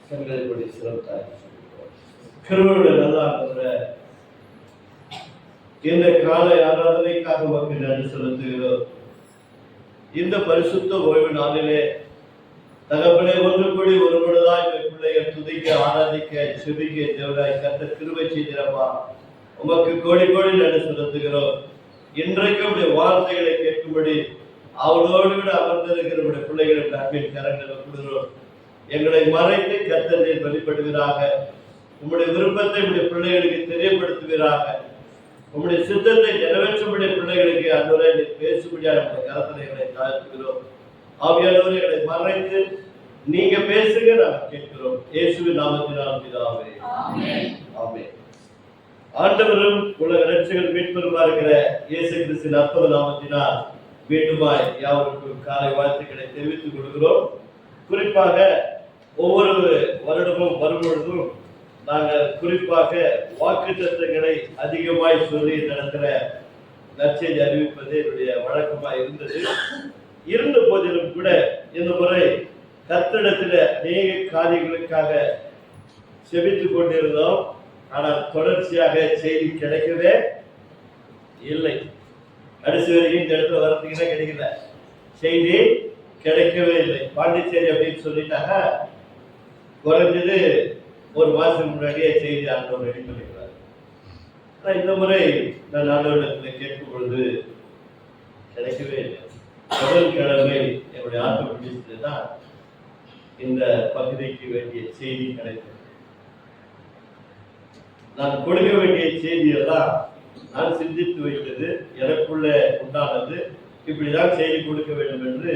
கண்களை சிறப்பாக கிருபையுள்ள நல்லா இந்த காலை ஆராதனைக்காக மக்கள் நன்றி செலுத்துகிறோம். இந்த பரிசுத்த ஓய்வு நாளிலே தகப்பனை ஒன்று கூடி ஒரு பொழுதாய் பிள்ளைகள் துதிக்க ஆராதிக்க செபிக்க தேவராய் கர்த்தர் கிருபை செய்திரப்பா. உமக்கு கோடி கோடி நன்றி செலுத்துகிறோம். இன்றைக்கும் உடைய வார்த்தைகளை கேட்கும்படி அவளோடு கூட அமர்ந்திருக்கிற உடைய பிள்ளைகளை அன்பின் கரங்களை கொடுக்கிறோம். எங்களை மறைத்து கர்த்தரை வெளிப்படுகிறாக. உம்முடைய விருப்பத்தை உடைய பிள்ளைகளுக்கு தெரியப்படுத்துவீராக. உம்முடைய சித்தத்தை நிறைவேற்றக்கூடிய பிள்ளைகளுக்கு அன்றுவரை நீ பேசும்படியாக நம்முடைய கருத்தனைகளை தாழ்த்துகிறோம். ஆவியானவரை எங்களை மறைத்து நீங்க பேசுங்க நாங்கள் கேட்கிறோம். இயேசுவின் நாமத்தினால் பிதாவே ஆமென். ஆண்டவரும் உலக இரட்சகர் மீட்பருமா இருக்கிற இயேசு கிறிஸ்துவின் அற்புத நாமத்தினால் மீண்டுமாய் யாவருக்கும் காலை வாழ்த்துக்களை தெரிவித்துக் கொள்கிறோம். குறிப்பாக ஒவ்வொரு வருடமும் வரும்பொழுதும் நாங்கள் குறிப்பாக வாக்குத்தத்தங்களை அதிகமாய் சொல்லி நடக்கிற நற்செய்தி அறிவிப்பது என்னுடைய வழக்கமாக இருந்த போதிலும் கூட இந்த முறை கர்த்தரிடத்தில் அநேக காரியங்களுக்காக செபித்துக் கொண்டிருந்தோம். ஆனால் தொடர்ச்சியாக செய்தி கிடைக்கவே இல்லை. கடைசி வரைக்கும் இந்த இடத்துல வரதுக்குதான் கிடைக்கல, செய்தி கிடைக்கவே இல்லை. பாண்டிச்சேரி அப்படின்னு சொல்லிட்டாங்க, குறைஞ்சது ஒரு மாசம் முன்னாடியே செய்தி ஆண்டவர் ரெடி பண்ணிக்கிறார். ஆனால் இந்த முறை நான் ஆண்டவரிடத்தில் கேட்கும் பொழுது கிடைக்கவே இல்லை. முதல் கிழமை என்னுடைய ஆட்டோமேட்டிக் தான் இந்த பகுதிக்கு வேண்டிய செய்தி கிடைத்தது. நான் கொடுக்க வேண்டிய செய்தியெல்லாம் நான் சிந்தித்து வைத்தது, எனக்குள்ள உண்டானது, இப்படிதான் செய்தி கொடுக்க வேண்டும் என்று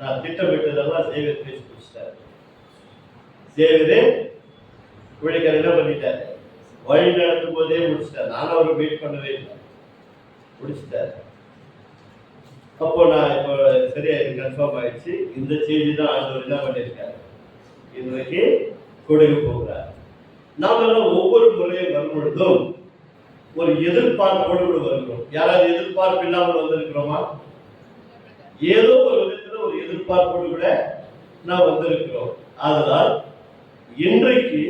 நான் திட்டமிட்டதெல்லாம் செய்வதை பேசி முடிச்சிட்டார். செய்வதே விழிக்கிற என்ன பண்ணிட்டார், வழி நடத்தும் போதே முடிச்சிட்டார். நானும் அவரை வெயிட் பண்ணவே இல்லை, முடிச்சிட்டார். அப்போ நான் இப்போ சரியா இது கன்ஃபார்ம் ஆயிடுச்சு. இந்த செய்தி தான் ஆண்டவர் என்ன பண்ணியிருக்காரு, இன்றைக்கு கொடுக்க போகிறார். நாம் எல்லாம் ஒவ்வொரு முறையும் வரும்பொழுதும் ஒரு எதிர்பார்ப்போடு கூட வருகிறோம். யாராவது எதிர்பார்ப்பு இல்லாமல் வந்திருக்கிறோமா? ஏதோ ஒரு விதத்துல ஒரு எதிர்பார்ப்போடு கூட நாம் வந்திருக்கிறோம். அதனால் இன்றைக்கு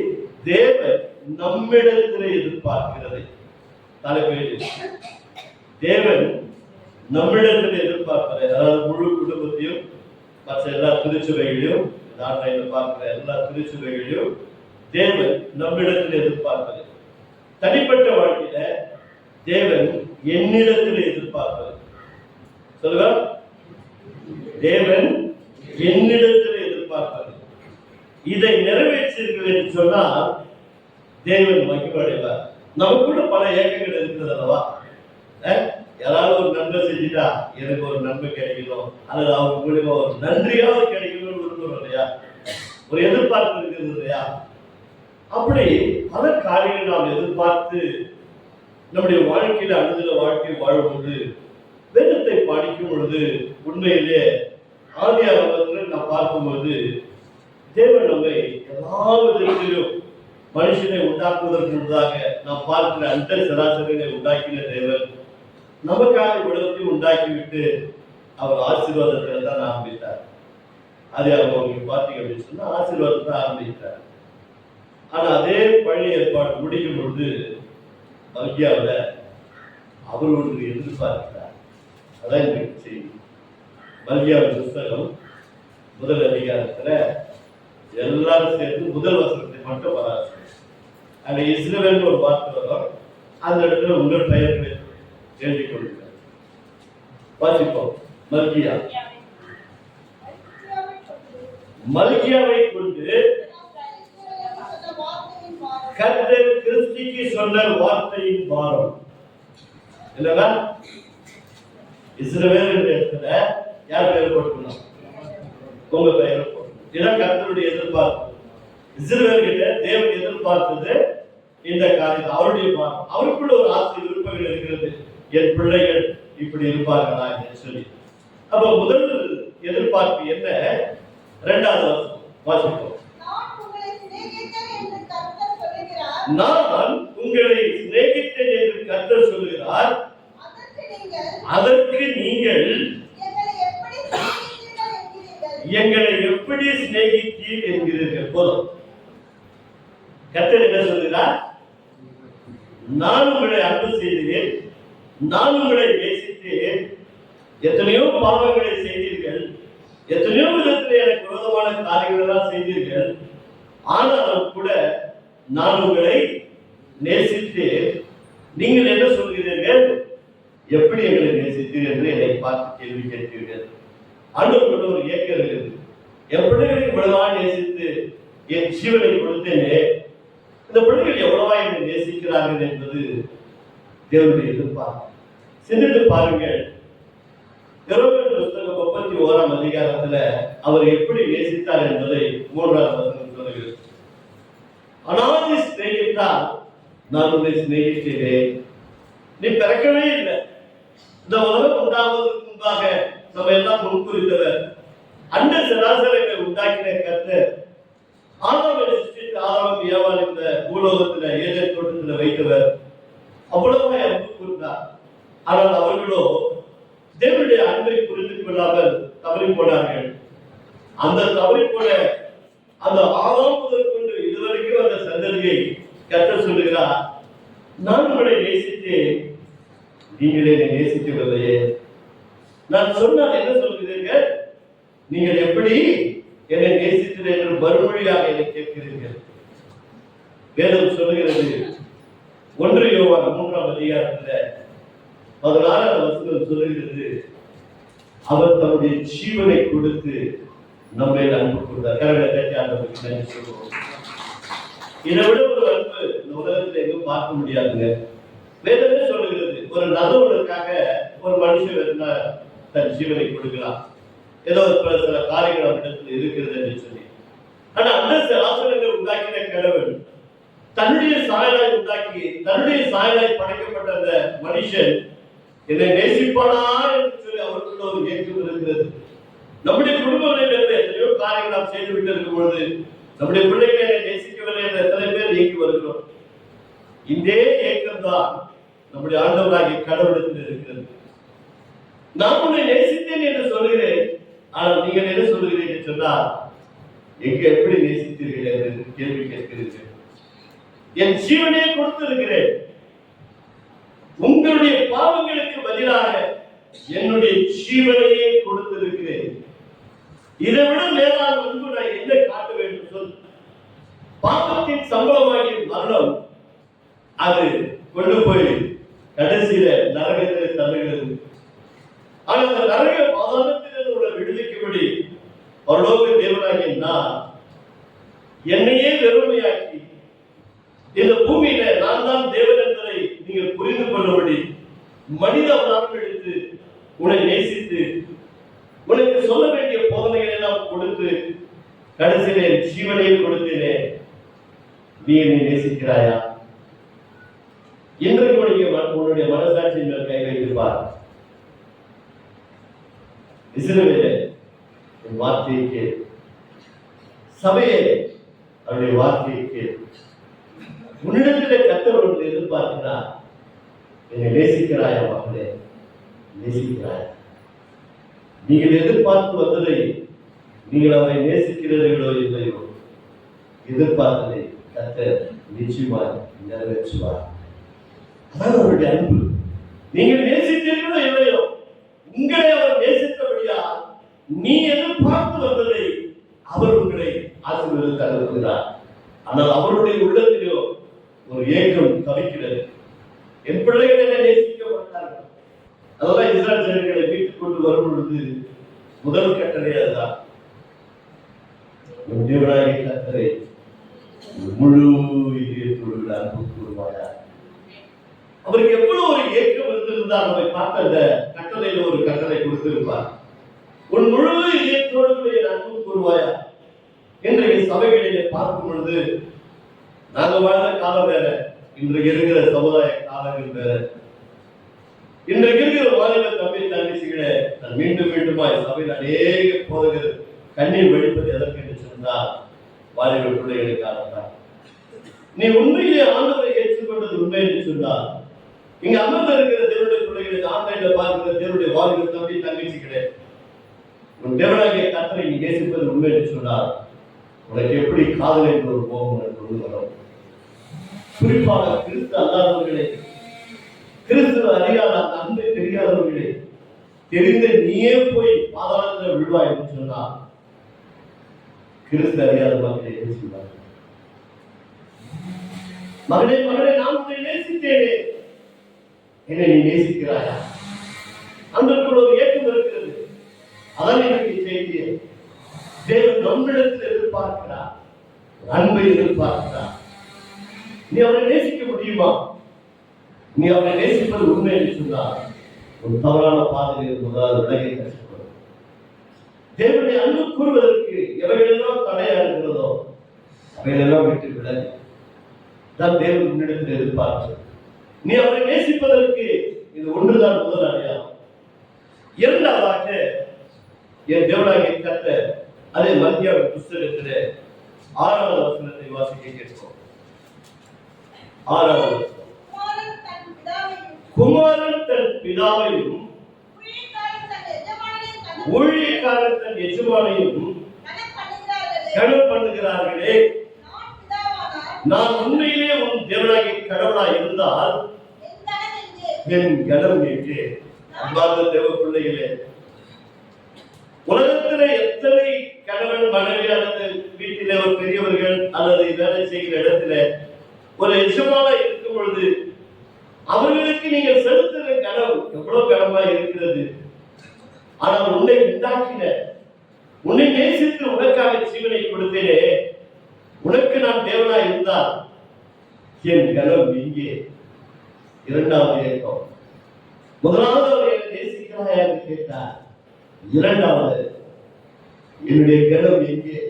தேவன் நம்மிடத்தில் எதிர்பார்க்கிறது தலைமையில் தேவன் நம்மிடத்தில் எதிர்பார்க்கிற, அதாவது முழு குடும்பத்தையும் மற்ற எல்லா திருச்சுவைகளையும் ஆன்லைன்ல பார்க்கிற எல்லா திருச்சுவைகளையும் தேவன் நம்மிடத்தில் எதிர்பார்ப்பது. தனிப்பட்ட வாழ்க்கையில தேவன் என்னிடத்தில் எதிர்பார்ப்பது. சொல்லுங்க, தேவன் என்னிடத்தில் எதிர்பார்ப்பது. இதை நிறைவேற்றிருக்கிறது என்று சொன்னால் தேவன் மகிழ்வடைவார். நமக்குள்ள பல ஏக்கங்கள் இருக்கிறது அல்லவா? யாராவது ஒரு நன்மை செஞ்சுட்டா எனக்கு ஒரு நன்மை கிடைக்கணும், அல்லது அவங்க மூலியமா ஒரு நன்றியாவது கிடைக்கணும்னு விரும்புறோம் இல்லையா? ஒரு எதிர்பார்ப்பு இருக்கிறது இல்லையா? அப்படி பல காரியங்கள் நாம் எதிர்பார்த்து நம்முடைய வாழ்க்கையில அனுதின வாழ்க்கை வாழும்போது வேதத்தை படிக்கும் பொழுது உண்மையிலே ஆதியாகமத்தில் நாம் பார்க்கும்போது தேவன் நம்மை எல்லா விதத்திலும் மனுஷனை உண்டாக்குவதற்கு முன்னதாக நாம் பார்க்கிற அந்த சராசரிகளை உண்டாக்கின தேவன் நமக்காக உலகத்தையும் உண்டாக்கிவிட்டு அவர் ஆசீர்வாதத்தை தான் ஆரம்பித்தார். அதே அவங்க பார்த்தீங்க அப்படின்னு சொன்னா ஆசீர்வாதத்தை ஆரம்பித்தார். ஆனா அதே பழைய ஏற்பாடு முடிக்கும் பொழுது மல்கியாவில் அவர் ஒன்று எதிர்பார்க்கிறார். அதான் எனக்கு செய்தி. மல்கியாவின் புஸ்தகம் முதல் அதிகாரத்துல எல்லாரும் சேர்ந்து முதல் வசனத்தை மட்டும் வராது. அங்க இஸ்ரவேல் ஒரு வார்த்தை வரும், அந்த இடத்துல உங்கள் பெயர்களை எழுதி கொள்கிறார். வாசிப்போம். மல்கியாவை கொண்டு கர்த்தர் கிறிஸ்துவுக்கு சொன்ன வார்த்தையின் பாரம் இல்லைன்னா இஸ்ரவேல் என்ற இடத்துல யார் பெயர் போட்டுக்கணும்? உங்க பெயரை போட்டு. இதான் கர்த்தருடைய எதிர்பார்ப்பு. இஸ்ரவேல் கிட்ட தேவன் எதிர்பார்த்தது இந்த காரியம், அவருடைய பாரம். அவருக்குள்ள ஒரு ஆசை விருப்பங்கள் இருக்கிறது, என் பிள்ளைகள் இப்படி இருப்பார்களா என்று சொல்லி. அப்ப முதல் எதிர்பார்ப்பு என்ன? இரண்டாவது வாசிப்போம். நான் உங்களை சிநேகித்தேன் என்று கர்த்தர் சொல்கிறார், அதற்கு நீங்கள் எங்களை எப்படி சிநேகித்தீர் என்கிறீர்கள். போதும், கர்த்தர் என்ன சொல்கிறார்? நான் உங்களை அன்பு செய்தேன், நான் உங்களை நேசித்தேன். எத்தனையோ பாவங்களை செய்தீர்கள், எத்தனையோ விதத்தில் எனக்கு விரோதமான காரியங்கள் எல்லாம் செய்தீர்கள், ஆனாலும் கூட நான் உங்களை நேசித்தேன். நீங்கள் என்ன சொல்கிறீர்கள்? எப்படி எங்களை நேசித்தீர்கள் என்று என்னை பார்த்து கேள்வி கேட்கிறீர்கள். ஆண்டவருக்குள்ள ஒரு ஏக்கம் இருக்குது. என் பிள்ளைகளை இவ்வளவா நேசித்து என் ஜீவனை கொடுத்தேனே, இந்த பிள்ளைகள் எவ்வளவா என்னை நேசிக்கிறார்கள் என்பது தேவனுடைய எதிர்பார்ப்பு. சிந்தித்து பாருங்கள். யோவேல் புத்தகம் 31ஆம் அதிகாரத்துல அவர் எப்படி நேசித்தார் என்பதை 3ஆம் வசனம் சொல்கிறது. அனாதி சிநேகித்தால் நான் உன்னை சிநேகித்தேன். நீ பிறக்கவே இல்லை, இந்த உலகம் உண்டாவதற்கு முன்பாக நம்ம எல்லாம் முன்குறித்தவர், அண்ட சராசரங்களை உண்டாக்கின கர்த்தர், ஆதாமை சிருஷ்டித்து ஆதாம் ஏவாள் இந்த பூலோகத்துல ஏதேன் தோட்டத்துல வைத்தவர், அவ்வளவா அன்பு கூர்ந்தார். ஆனால் அவர்களோ தேவனுடைய அன்பை புரிந்து கொள்ளாமல் தவறி போனார்கள். அந்த தவறி போன அந்த ஆதாம் முதல் கொண்டு இதுவரைக்கும் அந்த சந்ததியை கர்த்தர் சொல்லுகிறார், நான் உங்களை நேசித்தேன், நீங்களே என்னை நேசிக்கவில்லையே. நான் சொன்னால் என்ன சொல்கிறீர்கள்? நீங்கள் எப்படி என்னை நேசித்தீர்கள் என்று மறுமொழியாக என்னை கேட்கிறீர்கள். வேதம் சொல்லுகிறது 1 யோவான் 3ஆம் அதிகாரத்துல 16ஆம் வசனம் சொல்லுகிறது, அவர் தன்னுடைய ஜீவனை கொடுத்து நம்மை அன்பு கொடுத்தார். நன்றி சொல்லுவோம். இதை விட ஒரு அன்பு இந்த உலகத்துல எங்கும் பார்க்க முடியாதுங்க. வேதமே சொல்லுகிறது, ஒரு நல்லவனுக்காக ஒரு மனுஷன் தன் ஜீவனை கொடுக்கலாம், ஏதோ சில காரியங்கள் அவரிடத்தில் இருக்கிறது என்று சொல்லி. ஆனா அந்த ஆசிரியர்கள் உண்டாக்கின கடவுள் தன்னுடைய சாயலாய் உண்டாக்கி தன்னுடைய சாயலாய் படைக்கப்பட்ட அந்த மனுஷன் என்னை நேசிப்பானா என்று சொல்லி அவருக்குள்ள ஒரு ஏக்கம் இருக்கிறது. நம்முடைய குடும்பங்களிலிருந்து எத்தனையோ காரியங்கள் நாம் செய்து விட்டு இருக்கும் பொழுது நம்முடைய பிள்ளைகளை நேசிக்கவில்லை என்ற எத்தனை பேர் இயக்கி வருகிறோம். இந்த ஏக்கம் தான் நம்முடைய ஆண்டவராகிய கடவுளத்தில் இருக்கிறது. நான் உன்னை நேசித்தேன் என்று சொல்கிறேன், ஆனால் நீங்கள் என்ன சொல்கிறீர்கள் என்று சொன்னால், எங்க எப்படி நேசித்தீர்கள் என்று கேள்வி கேட்கிறீர்கள். என் ஜீவனையே கொடுத்திருக்கிறேன், உங்களுடைய பாவங்களுக்கு பதிலாக என்னுடைய ஜீவனையே கொடுத்திருக்கிறேன். இதை விட மேலான அன்பு நான் என்ன காட்ட வேண்டும் சொல்? பாவத்தின் சம்பளமாகிய மரணம் அது கொண்டு போய் கடைசியில நரகத்தில் தள்ளுகிறது. ஆனால் அந்த நரக பாதாளத்தில் உள்ள விடுவிக்கும்படி பரலோக தேவனாகிய நான் என்னையே வெறுமையாக்கி இந்த பூமியில நான் தான் தேவன் என்பதை நீங்கள் புரிந்து கொள்ளும்படி மனித அவதாரம் எடுத்து உன்னை நேசித்து உனக்கு சொல்ல வேண்டிய போதனைகளை எல்லாம் கொடுத்து கடைசியிலே ஜீவனையை கொடுத்தேனே, நீ என்னை நேசிக்கிறாயா? இன்றைக்கு உன்னுடைய மனசாட்சியின் மேல் கை வைத்திருப்பார். இஸ்ரவேலே என் வார்த்தையை கேள், சபையே அவருடைய வார்த்தையை கேள். உன்னிடத்திலே கர்த்தர் ஒன்று எதிர்பார்க்கிறார், என்னை நேசிக்கிறாயா மகளே? நேசிக்கிறாயா? நீங்கள் எதிர்பார்த்து வந்ததை நீங்கள் அவரை நேசிக்கிறீர்களோ இல்லையோ, எதிர்பார்த்ததை கர்த்தர் நிச்சயமாக நிறைவேற்றுவார். அதான் அவருடைய அன்பு. நீங்கள் நேசித்தீர்களோ இல்லையோ, உங்களை அவர் நேசித்தபடியால் நீ எதிர்பார்த்து வந்ததை அவர் உங்களை ஆசீர்வதித்து அனுப்புகிறார். ஆனால் அவருடைய உள்ளத்திலோ ஒரு ஏக்கம் தவிக்கிறது. என் பிள்ளைகள் என்ன நேசிக்க மாட்டார்கள். அதெல்லாம் இஸ்ரவேல் ஜனங்களை வீட்டுக் கொண்டு வரும் பொழுது முதல் கட்டளை அதுதான், தேவனாகிய கர்த்தரை முழு இதயத்தோடு அன்பு கூறுவாயா. அவருக்கு எவ்வளவு ஒரு ஏக்கம் இருந்திருந்தால் நம்மை பார்த்த அந்த கட்டளையில ஒரு கட்டளை கொடுத்திருப்பார். உன் முழு இதயத்தோடு அன்பு கூறுவாயா. இன்றைய சபைகளிலே பார்க்கும் பொழுது நாங்க வாழ்ந்த காலம் வேற, இன்றைக்கு இருக்கிற சமுதாய காலங்கள் வேற. இன்றைக்கு இருக்கிற வாலிப தம்பி தங்கச்சிகளை நான் மீண்டும் மீண்டுமாய் சபையில் அநேக போதகர் கண்ணீர் வெடிப்பது எதற்கு என்று சொன்னால் வாலிப பிள்ளைகளுக்காக தான். நீ உண்மையிலே ஆண்டவரை ஏற்றுக்கொண்டது உண்மை என்று சொன்னால், இங்க அமர்ந்து இருக்கிற தேவனுடைய பிள்ளைகளுக்கு ஆன்லைன்ல பார்க்கிற தேவனுடைய வாலிப தம்பி தங்கச்சிகளே, உன் தேவனாகிய கர்த்தரை நீ நேசிப்பது உண்மை என்று சொன்னால், உனக்கு எப்படி காதல் என்ற ஒரு கோபம் உனக்கு கொண்டு வரும். குறிப்பாக கிறிஸ்து அல்லாதவர்களே, கிறிஸ்துவ அறியாத அந்த அன்பை தெரியாதவர்களே, தெரிந்த நீயே போய் பாதாளத்தில் விழுவாய் என்று சொன்னார். கிறிஸ்து அறியாத மக்களே என்ன சொல்வார்கள்? மகனே மகனே, நான் உன்னை நேசித்தேனே, என்னை நீ நேசிக்கிறாயா? அன்றைக்குள் ஒரு ஏக்கம் இருக்கிறது. அதான் எனக்கு செய்தியே. தேவன் நம்மிடத்தில் எதிர்பார்க்கிறார், அன்பை எதிர்பார்க்கிறார். நீ அவரை நேசிக்க முடியுமா? நீ அவரை நேசிப்பது உண்மை என்று சொன்னால் ஒரு தவறான பாதையில் முதலாவது விலகை கற்றுக்கொள்ளும். தேவனை அன்பு கூறுவதற்கு எவைகளெல்லாம் தடையா இருக்கிறதோ அவைகளெல்லாம் விட்டு விலகு. தான் தேவன் உன்னிடத்தில் எதிர்பார்க்கிறது. நீ அவரை நேசிப்பதற்கு இது ஒன்றுதான் முதல் அடையாளம். இரண்டாவதாக என் தேவனாகிய கர்த்தர் அதே மத்திய புஸ்தகத்திலே 6வது வசனத்தை வாசிக்க கேட்போம். 6வது வசனம். குமாரன் தன் பிதாவையும் ஊழியக்காரன் தன் எஜமானையும் கனம் பண்ணுகிறார்களே, நான் உண்மையிலே உன் தேவனாகிய கடவுளாய் இருந்தால் என் கனம் எங்கே? அன்பார்ந்த தேவ பிள்ளைகளே, உலகத்திலே எத்தனை கணவன் மனைவி அல்லது வீட்டிலே ஒரு பெரியவர்கள் அல்லது வேலை செய்கிற இடத்துல ஒரு எஜமானா இருக்கும் பொழுது அவர்களுக்கு நீங்கள் செலுத்துகிற கனம் எவ்வளவு கனமா இருக்கிறது. ஆனால் உன்னை உண்டாக்கின, உன்னை நேசித்து உனக்காக ஜீவனை கொடுத்தேனே, உனக்கு நான் தேவனாய் இருந்தால் என் கனம் இங்கே. இரண்டாவது ஏக்கம். முதலாவது அவர் என்னை நேசிக்கிறாயா என்று கேட்டார். இரண்டாவது என்னுடைய கனம் எங்கே?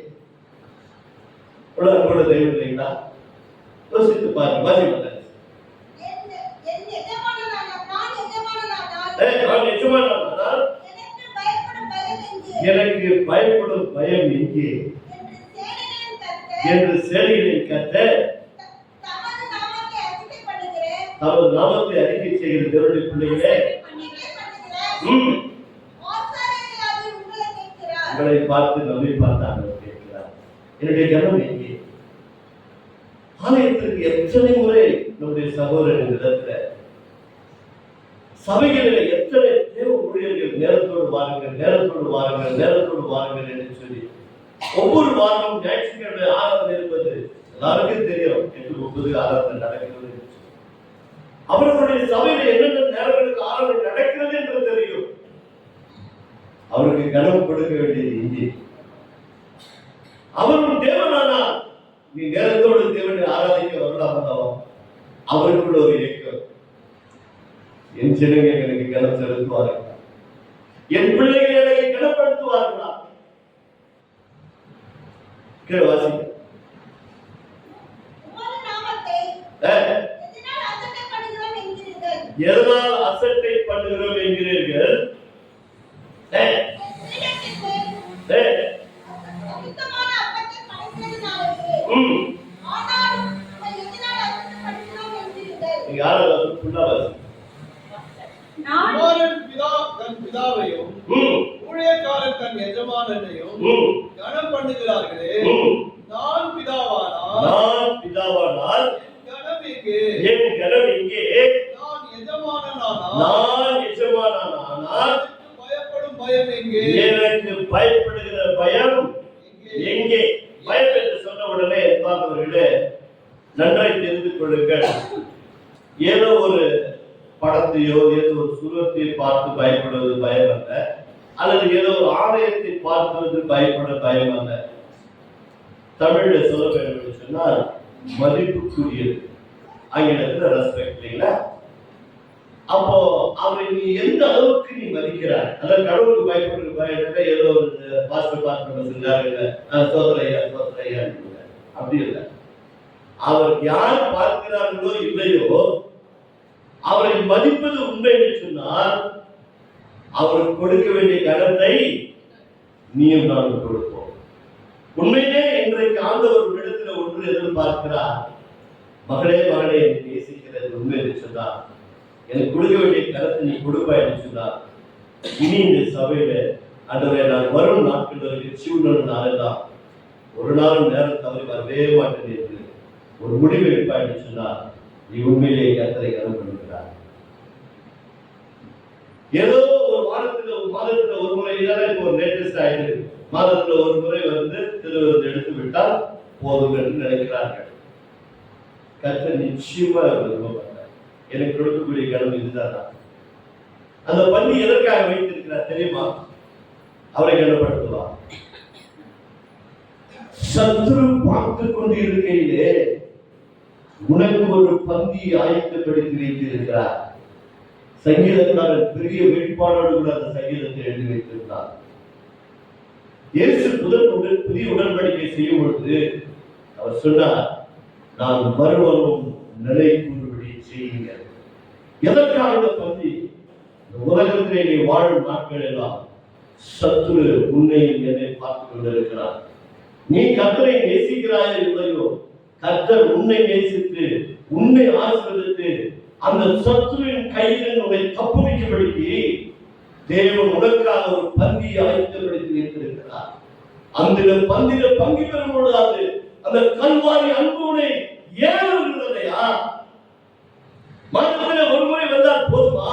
கூட தெய்வம் இல்லைங்களா? யோசித்து பாருங்க. வாசிப்பட்ட எனக்கு பயப்படும் பயம் எங்கே என்று சேனைகளின் கர்த்தர் தமது நாமத்தை அறிக்கை செய்கிற தேவனுடைய பிள்ளைகளே, உங்களை பார்த்து நம்மை பார்த்தாங்க கேட்கிறார். என்னுடைய கனம் எங்கே? ஆலயத்திற்கு எத்தனை முறை நம்முடைய சகோதரன் இடத்துல சபைகளில் எத்தனை தேவ ஊழியர்கள் நேரத்தோடு வாருங்கள், நேரத்தோடு வாருங்கள், நேரத்தோடு வாருங்கள் என்று சொல்லி ஒவ்வொரு வாரமும் ஞாயிற்றுக்கிழமை ஆராதனை இருப்பது எல்லாருக்கும் தெரியும். 8:30 ஆராதனை நடக்கிறது. அவர்களுடைய சபையில என்னென்ன நேரங்களுக்கு ஆராதனை நடக்கிறது என்று தெரியும். அவருக்கு கனம் கொடுக்க வேண்டியது இங்கே. அவரும் தேவனானால் நீ நேரத்தோடு தேவனை ஆராதிக்க வரலாம் அல்லவா? அவருக்குள்ள ஒரு இயக்கம். என் ஜனங்க எனக்கு கனம் செலுத்துவார்கள், என் பிள்ளைகள் எனக்கு கனப்படுத்துவார்களா? வாசிக்க எதனால் அசட்டை பண்ணுகிறோம் என்கிறீர்கள்? பிதாவையும் ஊழியக்காரன் தன் எஜமானனையும் கனம் பண்ணுகிறார்களே, நான் பிதாவானால் என் கனம் எங்கே? நான் எஜமானனானால் பயப்படும் பயம் எங்கே? எனக்கு பயப்படுகிற பயம் எங்கே? பயம் என்று சொன்ன உடனே என்பவர்களே நன்றாய் தெரிந்து கொள்ளுங்கள். ஏதோ ஒரு படத்தையோ ஏதோ ஒரு சுரத்தை பார்த்து பயப்படுவது பயம் அல்ல, அல்லது ஏதோ ஒரு ஆலயத்தை பார்ப்பது பயப்பட பயம் அல்ல. தமிழ்ல சொல்ல வேண்டும் என்று சொன்னால் மதிப்புக்குரியது. ஆங்கிலத்தில் ரெஸ்பெக்ட் இல்லைங்களா? அப்போ அவரை நீ எந்த அளவுக்கு நீ மதிக்கிறாய், அதாவது கடவுளுக்கு பயப்படுற பயம் ஏதோ ஒரு பாஸ்டர் சொன்னாரு சோதரையா அப்படி இல்லை. அவர் யார் பார்க்கிறார்களோ இல்லையோ அவரை மதிப்பது உண்மை என்று சொன்னால் அவருக்கு கொடுக்க வேண்டிய கனத்தை நீயும் நானும் கொடுப்போம். உண்மையிலே இன்றைக்கு ஆண்டவர் இடத்துல ஒன்று எதிர்பார்க்கிறார். மகளே மகளே நீ நேசிக்கிறது உண்மை என்று சொன்னார், எனக்கு கொடுக்க வேண்டிய கனத்தை நீ கொடுப்பா என்று சொன்னார். இனி இந்த சபையில ஆண்டவரே நான் வரும் நாட்கள் வரைக்கும் சிவனோடு நாளெல்லாம் ஒரு நாளும் நேரம் தவறி வரவே மாட்டேன் என்று ஒரு முடிவு எடுப்பான்னு சொன்னால் நீ உண்மையிலேயே கர்த்தரை கனப்படுகிறார். ஏதோ ஒரு மாதத்துல ஒரு முறை இப்போ லேட்டஸ்ட் ஆயிடுது, மாதத்துல ஒரு முறை வந்து திருவிருந்து எடுத்து விட்டால் போதும் என்று நினைக்கிறார்கள். கர்த்தர் நிச்சயமா விரும்பப்பட்டார். எனக்கு கொடுக்கக்கூடிய கனம் இதுதான். அந்த பள்ளி எதற்காக வைத்திருக்கிறார் தெரியுமா? அவரை கனப்படுத்துவார். சத்துரு பார்த்து கொண்டு இருக்கையிலே உனக்கு ஒரு பந்தி ஆயத்தப்படுத்தி வைத்திருக்கிறார். சங்கீதக்காரர் பெரிய வெளிப்பாடோடு கூட அந்த சங்கீதத்தை எழுதி வைத்திருந்தார். இயேசு புதிய உடன்படிக்கை செய்யும் பொழுது அவர் சொன்னார், நான் மறுவரும் நிலை கூறுபடி செய்யுங்கள். எதற்காக இந்த பந்தி? உலகத்திலே நீ வாழும் நாட்கள் எல்லாம் சத்துரு உன்னையும் என்னை பார்த்து கொண்டிருக்கிறார். நீ கர்த்தரை நேசிக்கிறாய் இல்லையோ, கர்த்தர் உன்னை நேசித்து உன்னை ஆசீர்வதித்து அந்த சத்துருவின் கையில் உன்னை தப்புவிக்கும்படிக்கு தேவன் உனக்காக ஒரு பந்தியை ஆயத்தப்படுத்தி வைத்திருக்கிறார். அந்த பந்தியில பங்கு பெறும் பொழுது அந்த கல்வாரி அன்பு உன்னை ஏறுகிறதையா? மாதத்துல ஒரு முறை வந்தால் போதுமா?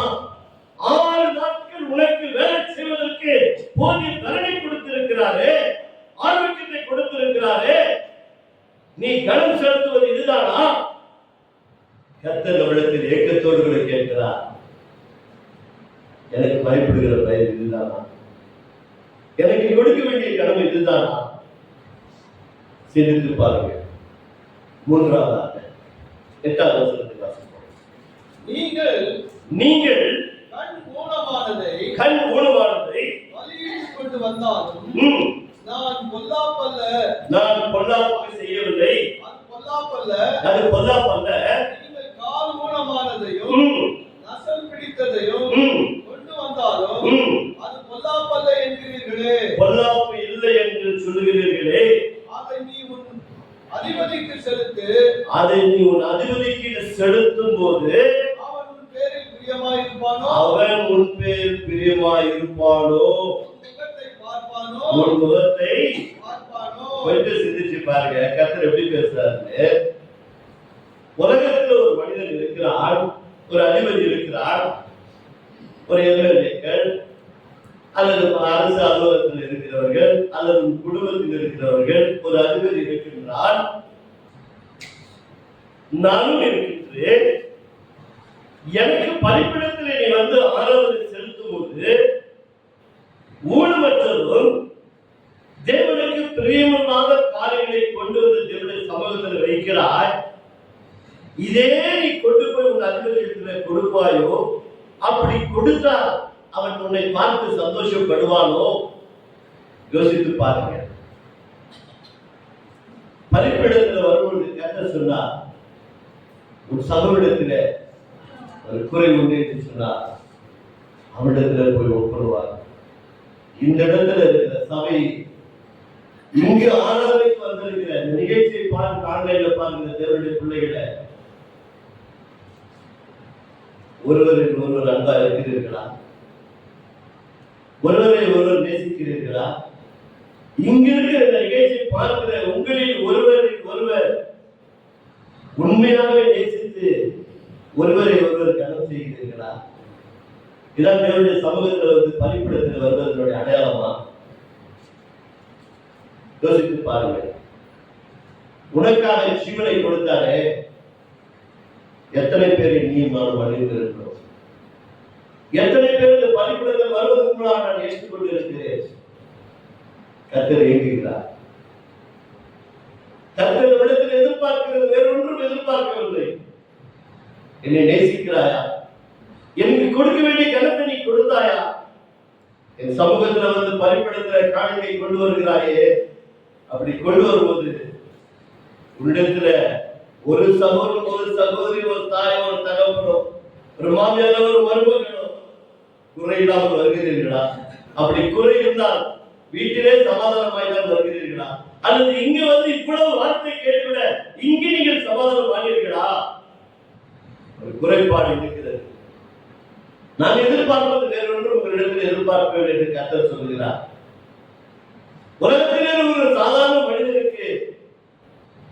6 நாட்கள் உனக்கு வேலை செய்வதற்கு போதிய தரணை கொடுத்திருக்கிறாரே, ஆரோக்கியத்தை கொடுத்திருக்கிறாரே, நீ கனம் செலுத்துவது இதுதானா? கர்த்தர் நம்மிடத்தில் ஏக்கத்தோடு கூட கேட்கிறார், எனக்கு பயப்படுகிற பயம் இதுதானா? எனக்கு கொடுக்க வேண்டிய கடமை இதுதானா? சிந்தித்து பாருங்க. 3வது 8வது வசனத்தை வாசிப்போம். நீங்கள் கண் ஊனமானதை பலியிட்டு கொண்டு வந்தாலும் நான் பொல்லாப்பு செய்யவில்லை. அது பொல்லாப்பல்ல. நீங்கள் கால் ஊனமானதையும் நசல் பிடித்ததையும் கொண்டு வந்தாலும் அது பொல்லாப்பல்ல என்கிறீர்களே. பொல்லாப்பு இல்லை என்று சொல்லுகிறீர்களே. அதை நீ உன் அதிபதிக்கு செலுத்து. அதை நீ உன் அதிபதிக்கு செலுத்தும் போது அவன் உன் பேரில் பிரியமாயிருப்பானோ, உன் முகத்தை பார்ப்பானோ. கொஞ்சம் சிந்திச்சு பாருங்க, கர்த்தர் எப்படி பேசுறாரு. உலகத்தில் ஒரு மனிதன் இருக்கிறார், ஒரு அதிபதி இருக்கிறார், ஒரு எம்எல்ஏக்கள் அல்லது அரசு அலுவலகத்தில் இருக்கிறவர்கள் அல்லது குடும்பத்தில் இருக்கிறவர்கள், ஒரு அதிபதி இருக்கின்றார், நானும் இருக்கின்றேன். எனக்கு பலிபீடத்திலே நீ வந்து ஆராதனை செலுத்தும் போது ஊனமற்றதும் தேவனுக்கு பிரியமில்லாத காரியங்களை கொண்டு வந்து தேவனுடைய சமூகத்தில் வைக்கிறாய். இதே நீ கொண்டு போய் உன் அதிபதியிடத்தில் கொடுப்பாயோ? அப்படி கொடுத்தால் அவன் உன்னை பார்த்து சந்தோஷப்படுவானோ? யோசித்து பாருங்க. பலிபீடத்தில் வரும்பொழுது கர்த்தர் சொன்னார், உன் சகோதரத்திலே ஒரு குறை உண்டு என்று சொன்னார், அவனிடத்துல போய் ஒப்புருவார். இந்த இடத்துல இருக்கிற சபை, இங்கு ஆராதனைக்கு வந்திருக்கிற நிகழ்ச்சியை பார்த்து ஆன்லைன்ல பாருங்க தேவனுடைய பிள்ளைகளை, ஒருவருக்கு ஒருவர் அன்பா இருக்கிறீர்களா? ஒருவரை ஒருவர் நேசிக்கிறீர்களா? இங்க இருக்கிற இந்த நிகழ்ச்சியை பார்க்கிற உங்களில் ஒருவர் உண்மையாகவே நேசித்து ஒருவரை ஒருவர் கனம் செய்கிறீர்களா? இதான் தேவனுடைய சமூகத்தில் வந்து பலிபீடத்தில் வருவதனுடைய அடையாளமா? யோசித்து பாருங்க. உனக்காக ஜீவனை கொடுத்தாரே, எத்தனை பேரை நீயும் நானும் அறிந்திருக்கிறோம்? எத்தனை பேர் இந்த பலிபீடத்தில் வருவதற்கு முன்னால் நான் ஏற்றுக்கொண்டு இருக்கிறேன்? கர்த்தர் ஏங்குகிறார். கர்த்தர் இடத்தில் எதிர்பார்க்கிறது வேறொன்றும் எதிர்பார்க்கவில்லை. என்னை நேசிக்கிறாயா? எனக்கு கொடுக்க வேண்டிய கனத்தை நீ கொடுத்தாயா? என் சமூகத்துல வந்து பலிபீடத்துல காணிக்கை கொண்டு வருகிறாயே, அப்படி கொண்டு வரும்போது உன்னிடத்துல ஒரு சகோதரன், ஒரு சகோதரி, ஒரு தாய், ஒரு தகப்பனோ, ஒரு மாமியாரோ, ஒரு மருமகனோ குறையில்லாமல் வருகிறீர்களா? அப்படி குறை இருந்தால் வீட்டிலே சமாதானமாய்தான் வருகிறீர்களா? அல்லது இங்க வந்து இவ்வளவு வார்த்தை கேட்டுவிட இங்கு நீங்கள் சமாதானம் ஆனீர்களா? ஒரு குறைபாடு இருக்கிறது. நான் எதிர்பார்ப்பது வேறொன்று உங்களிடத்தில் எதிர்பார்ப்பேன் என்று கர்த்தர் சொல்கிறார். உலகத்திலே ஒரு சாதாரண மனிதனுக்கு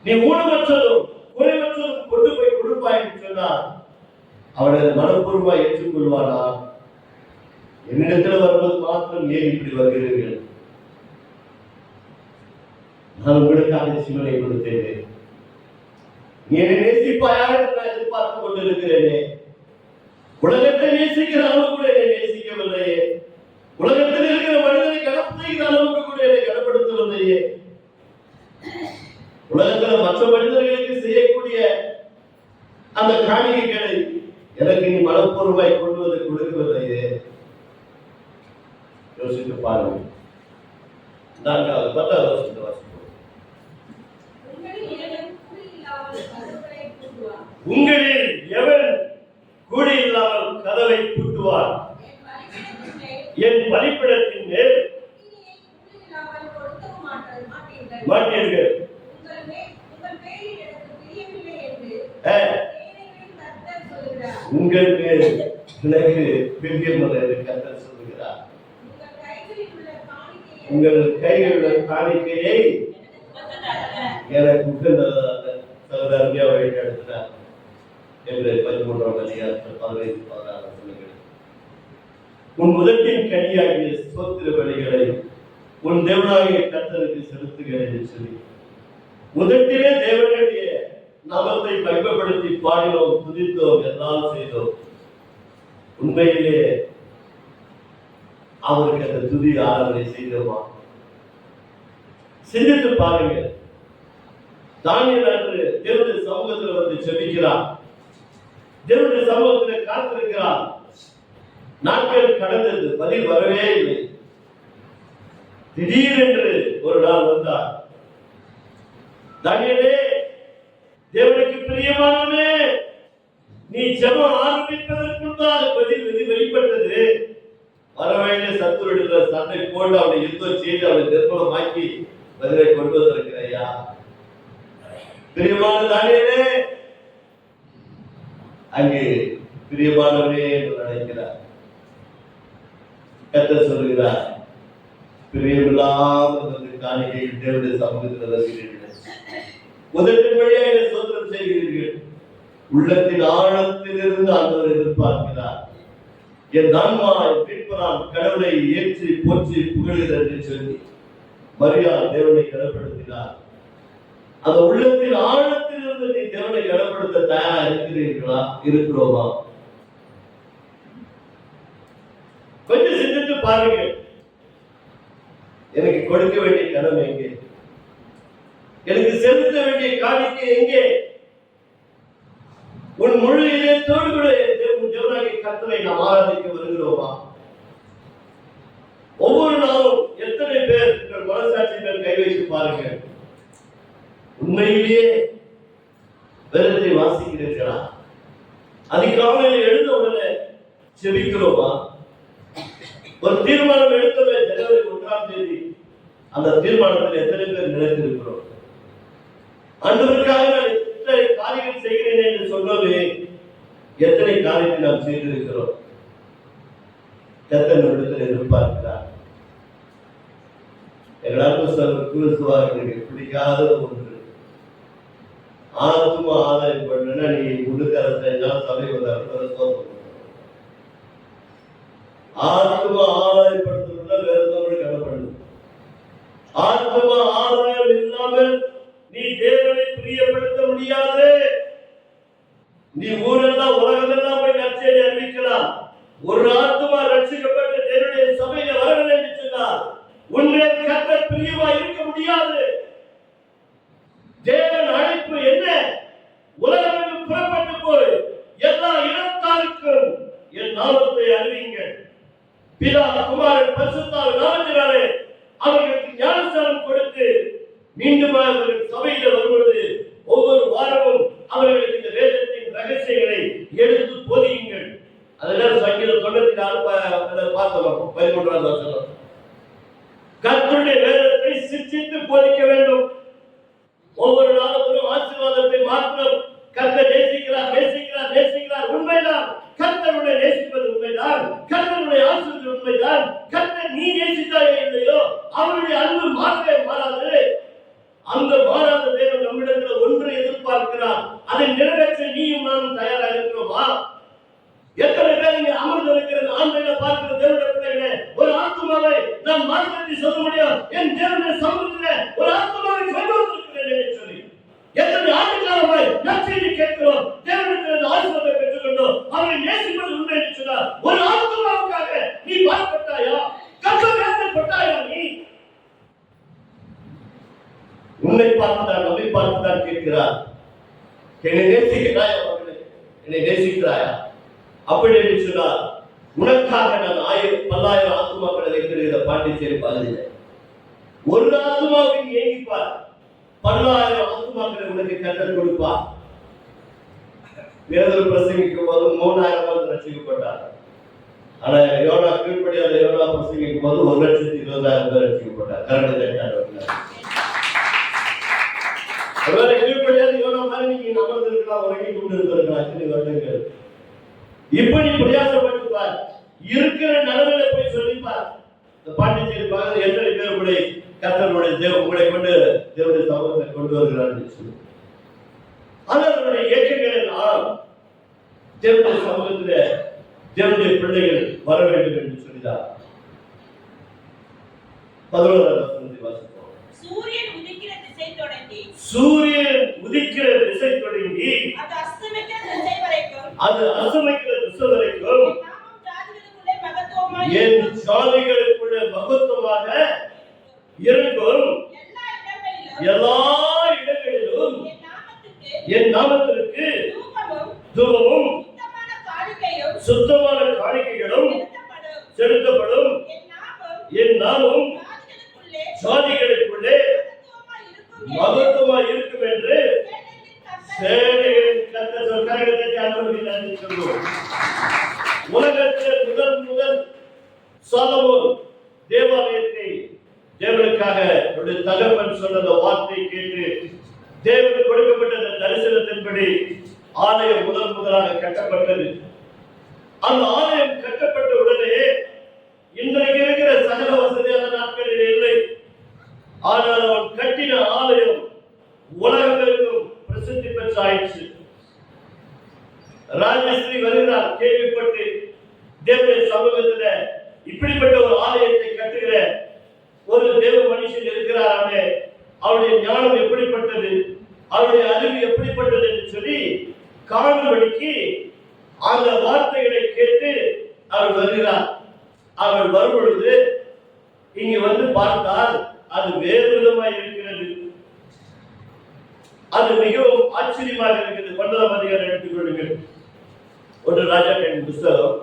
நீ ஊனமற்றதும் குறைவற்றதும் கொண்டு போய் கொடுப்பாய் என்று சொன்னார். அவனை மனப்பூர்வமாய் ஏற்றுக்கொள்வானா? என்னிடத்தில் வருவது மாத்திரம் ஏன் இப்படி வருகிறீர்கள்? நான் உங்களுக்காக ஜீவனை கொடுத்தேனே, நீ என்னை நேசிப்பாயா என்று நான் எதிர்பார்த்துக் கொண்டிருக்கிறேனே. உலகத்தை நேசிக்கிற அளவு கூட என்னை நேசிக்கவில்லையே. உலகத்தில் இருக்கிற மனிதனை கணப்பு செய்கிற அளவுக்கு கூட என்னை கனப்படுத்தவில்லையே. உலகத்தில் மற்ற மனிதர்களுக்கு செய்யக்கூடிய அந்த காணிக்கைகளை எனக்கு நீ மனப்பூர்வமாய் கொள்வதை கொடுக்கவில்லையே. யோசித்து பாருங்கள். 4வது 10வது வசனத்தை வாசிப்போம். உங்களில் எவன் கூடி இல்லாமல் கதவை பூட்டுவான்? என் பலிபீடத்தின் மேல் மாட்டீர்கள். உங்கள் மேல் எனக்கு பிரியமில்லை என்று கர்த்தர் சொல்லுகிறார். உங்கள் கையில் உள்ள காணிக்கையை எனக்கு உகந்ததாக சகோதரமையா வழிநடத்தினார் என்று 13ஆம் அதிகாரத்தில் 15-16 சொல்லுகிறது. உன் முதட்டின் கனியாகிய ஸ்தோத்திர பலிகளை உன் தேவனாகிய கர்த்தருக்கு செலுத்துகிறேன் என்று சொல்லி முதட்டிலே தேவனுடைய நாமத்தை மகிமைப்படுத்தி பாடினோம், துதித்தோம், எல்லாம் செய்தோம். உண்மையிலே அவருக்கு அந்த துதி ஆராதனை செய்தோமா? சிந்தித்து பாருங்க. தானியேல் அன்று தேவனுடைய சமூகத்தில் வந்து ஜெபிக்கிறார், தேவனுடைய சமூகத்தில் காத்திருக்கிறார். நாட்கள் கடந்தது, பதில் வரவே இல்லை. திடீரென்று ஒரு நாள் வந்தார். தானியேலே, தேவனுக்கு பிரியமானவனே, நீ ஜெபம் ஆரம்பிப்பதற்குள்ளாக பதில் வெளிப்பட்டது. வரவேண்டிய சத்துருடைய சண்டை போட்டு அவனை யுத்தம் செய்து அவனை நிர்மூலமாக்கி பதிலை கொண்டு வந்திருக்கிறையா? பிரியமான தானியேலே, அங்கே பிரியமானவனே என்று அழைக்கிறார். கர்த்தர் சொல்லுகிறார், பிரியமில்லாமல் வந்து காணிக்கையில் தேவனுடைய சமூகத்தில் வருகிறீர்கள், முதலின் வழியாக சோதனம் செய்கிறீர்கள். உள்ளத்தின் ஆழத்திலிருந்து ஆண்டவர் எதிர்பார்க்கிறார். என் ஆன்மா மீட்பரான் கடவுளை ஏற்றி போற்றி புகழ்கிறது என்று சொல்லி மரியாள் தேவனை கனப்படுத்தினார். அந்த உள்ளத்தின் ஆழத்திலிருந்து நீ தேவனை கனப்படுத்த தயாரா இருக்கிறீர்களா? இருக்கிறோமா? கொஞ்சம் சிந்தித்து பாருங்கள். எனக்கு கொடுக்க வேண்டிய கடமை எங்கே? எனக்கு செலுத்த வேண்டிய காணிக்கை எங்கே? உன் முழு இதயத்தோடு கூட தேவனாகிய கர்த்தரை நாம் ஆராதிக்க வருகிறோமா? ஒவ்வொரு நாளும் எத்தனை பேர் உங்கள் மனசாட்சி மேல் கை வைத்து பாருங்கள். உண்மையிலேயே வேதத்தை வாசிக்கிறீர்களா? அதிகாலையில் எழுந்த உடனே செபிக்கிறோமா? ஒரு தீர்மானம் எடுத்தவே ஜனவரி 1ஆம் தேதி அந்த தீர்மானத்தில் எத்தனை பேர் நிலைத்திருக்கிறோம்? ஆண்டவருக்காக நான் எத்தனை காரியங்கள் செய்கிறேன் என்று சொன்னவே எத்தனை காரியத்தை நாம் செய்திருக்கிறோம்? கர்த்தர் நம்மிடத்தில் எதிர்பார்க்கிறார். எல்லாருக்கும் எனக்கு பிடிக்காத ஒன்று, ஆத்மா ஆதாயம் பண்ணா நீ முழுக்கரத்தை சபை வந்தாலும் ஆத்மா ஆதாயப்படுத்தணும்னா வேற எதாவது கடப்படணும். ஆத்மா ஆதாயம் இல்லாமல் நீ தேவனை பிரியப்படுத்த முடியாது. நீ ஊரெல்லாம் உலகமெல்லாம் போய் நற்செய்தி அறிவிக்கலாம். ஒரு ஆத்மா ரட்சிக்கப்பட்ட தேவனுடைய சபையில வரவில்லை என்று சொன்னால் உன்னை கர்த்தர் பிரியமா இருக்க முடியாது. தேவன் அழைப்பு என்ன? உலகமெங்கும் புறப்பட்டு போய் எல்லா இனத்தாருக்கும் என் நாமத்தை அறிவியுங்கள். பிதா குமாரன் பரிசுத்தாவின் நாமத்தினாலே அவர்களுக்கு ஞானஸ்நானம் கொடுத்து மீண்டும் அவர்கள் சபையில வரும்பொழுது ஒவ்வொரு வாரமும் அவர்களுக்கு இந்த வேதத்தின் ரகசியங்களை எடுத்து போதியுங்கள். அதெல்லாம் சங்கீதம் 94 பார்த்தோம் 13ஆம் வசனம். கர்த்தருடைய வேதத்தை சிந்தித்து போதிக்க வேண்டும். ஒவ்வொரு நாளும் ஒரு ஆசீர்வாதத்தை மாத்திரம் கர்த்தர் நேசிக்கிறார் நேசிக்கிறார் நேசிக்கிறார். உண்மைதான், கர்த்தருடைய நேசிப்பது உண்மைதான், கர்த்தருடைய ஆசீர்வாதம் உண்மைதான். கர்த்தர் நீ நேசித்தாயே இல்லையோ அவருடைய அன்பு மாறவே மாறாது. அந்த மாறாத தேவன் நம்மிடத்தில் ஒன்று எதிர்பார்க்கிறார். அதை நிறைவேற்ற நீயும் நானும் தயாராக இருக்கிறோமா? எத்தனை பேர் இங்கே அமர்ந்து இருக்கிறது ஆண்மையில பார்க்கிற தேவனுடைய பிள்ளைகளே, ஒரு ஆத்மாவை நான் மார்க்கத்தை சொல்ல முடியும், என் தேவனுடைய சமூகத்திலே ஒரு ஆத்மாவை கொண்டு வந்திருக்கிறேன் என்று சொல்லி எத்தனை ஆண்டுகாலமாய் நற்செய்தி கேட்கிறோம், தேவனிடத்தில் ஆசீர்வாதத்தை பெற்றுக்கொண்டோம், அவரை நேசிப்பது உண்மை என்று சொன்னார். ஒரு ஆத்மாவுக்காக நீ பாடுபட்டாயா? கஷ்டப்பட்டாயா? நீ உன்னை பார்த்துதான் நம்மை பார்த்துதான் கேட்கிறார். என்னை நேசிக்கிறாயா? என்னை நேசிக்கிறாயா? அப்படி என்று சொன்னார். உனக்காக நான் 1000 ஆத்துமாக்களை வைத்திருக்கிற பாண்டிச்சேரி பகுதியில் ஒரு ஆத்துமாவை ஏங்கிப்பார், 10,000 ஆத்துமாக்களை உனக்கு கற்றல் கொடுப்பார். வேதல் பிரசங்கிக்கும் போது 3000 பேர் ரட்சிக்கப்பட்டார். ஆனா யோனா கீழ்ப்படியாத யோனா பிரசங்கிக்கும் போது 1,20,000 பேர் ரட்சிக்கப்பட்டார். கரண்ட் தட்டார். ஒருவேளை கீழ்ப்படியாத யோனா மாதிரி நீங்க அமர்ந்திருக்கலாம், உறங்கி கொண்டு இருந்திருக்கலாம் இத்தனை வருடங்கள். இப்படி பிரயாசப்பட்டுப்பார், இருக்கிற நிலைமையில போய் சொல்லிப்பார். இந்த பாண்டிச்சேரி பகுதியில் எத்தனை பேர் உங்களை கர்த்தருடைய உங்களை கொண்டு தேவனுடைய சமூகத்தை கொண்டு வருகிறார் என்று சொல்லி. ஆனால் அவருடைய இயக்கங்கள் எல்லாம் தேவனுடைய சமூகத்திலே தேவனுடைய பிள்ளைகள் வர வேண்டும் என்று சொல்லினார். 11ஆம் வசனத்தை வாசிப்போம். சூரியன் உதிக்கிற திசை தொடங்கி அது அஸ்தமிக்கிற திசை வரைக்கும் என் ஜாதிகளுக்குள்ளே மகத்துவமாக இருக்கும். எல்லா இடங்களிலும் என் நாமத்திற்கு தூபமும் சுத்தமான காணிக்கைகளும் செலுத்தப்படும். என் நாமம் ஜாதிகளுக்குள்ளே மகத்துவமாக இருக்கும் என்று உலகத்தில் முதல் சாலமோன் தேவாலயத்தை தேவனுக்காக தகப்பன் சொன்ன வார்த்தை கேட்டு தேவனுக்கு கொடுக்கப்பட்ட தரிசனத்தின்படி ஆலயம் முதலாக கட்டப்பட்டது. அந்த ஆலயம் கட்டப்பட்ட உடனே இன்றைக்கு இருக்கிற சகல வசதியான நாட்களில் இல்லை. ஆனால் அவன் கட்டின ஆலயம் உலகத்திற்கும் பிரசித்தி பெற்றாயிற்று. ராஜஸ்ரீ வருகிறார், கேள்விப்பட்டு தேவனுடைய சமூகத்துல இப்படிப்பட்ட ஒரு ஆலயத்தை கட்டுகிற ஒரு தேவ மனுஷன் இருக்கிறாராமே, அவருடைய ஞானம் எப்படிப்பட்டது, அவருடைய அறிவு எப்படிப்பட்டது என்று சொல்லி காணும்படிக்கு அந்த வார்த்தைகளை கேட்டு அவர் வருகிறார். அவர் வரும் பொழுது இங்கு வந்து பார்த்தால் அது வேறு விதமாய் இருக்கிறது. அது மிகவும் ஆச்சரியமாக இருக்கிறது. 9ஆம் அதிகாரம் எடுத்துக்கொள்ளுங்கள். 1 ராஜாக்களின் புத்தகம்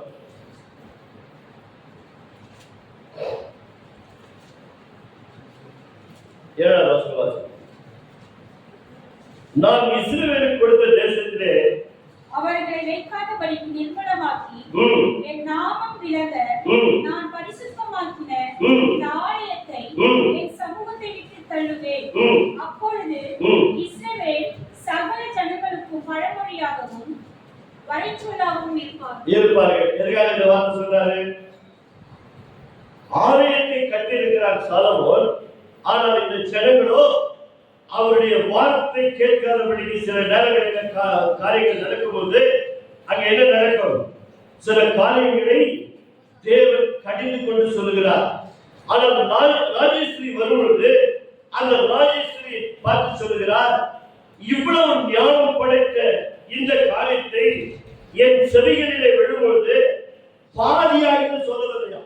7ஆம் வசனம். நான் இஸ்ரவேலுக்கு கொடுத்த தேசத்திலே அவர்களை வைக்காதபடிக்கு நிர்மலமாக்கி என் நாமம் விளங்க நான் பரிசுத்தமாக்கின இந்த ஆலயத்தை என் சமூகத்தை விட்டு தள்ளுவேன். அப்பொழுது இஸ்ரவேல் சகல ஜனங்களுக்கும் பழமொழியாகவும் வரைச்சொல்லாகவும் இருப்பார்கள். எதற்காக இந்த வார்த்தை சொன்னாரு? ஆலயத்தை கட்டியிருக்கிறார் சாலமோன். ஆனால் இந்த ஜனங்களோ அவருடைய வார்த்தை கேட்காதபடிக்கு சில நேரங்களில் காரியங்கள் நடக்கும்போது அங்க என்ன நடக்கும்? சில காரியங்களை தேவன் கடிந்து கொண்டு சொல்லுகிறார். ஆனால் ராஜேஸ்வரி வரும்பொழுது அந்த ராஜேஸ்வரி பார்த்து சொல்லுகிறார், இவ்வளவு ஞானம் படைத்த இந்த காரியத்தை என் செவிகளிலே விழும்பொழுது பாதியாக சொல்லவில்லையா?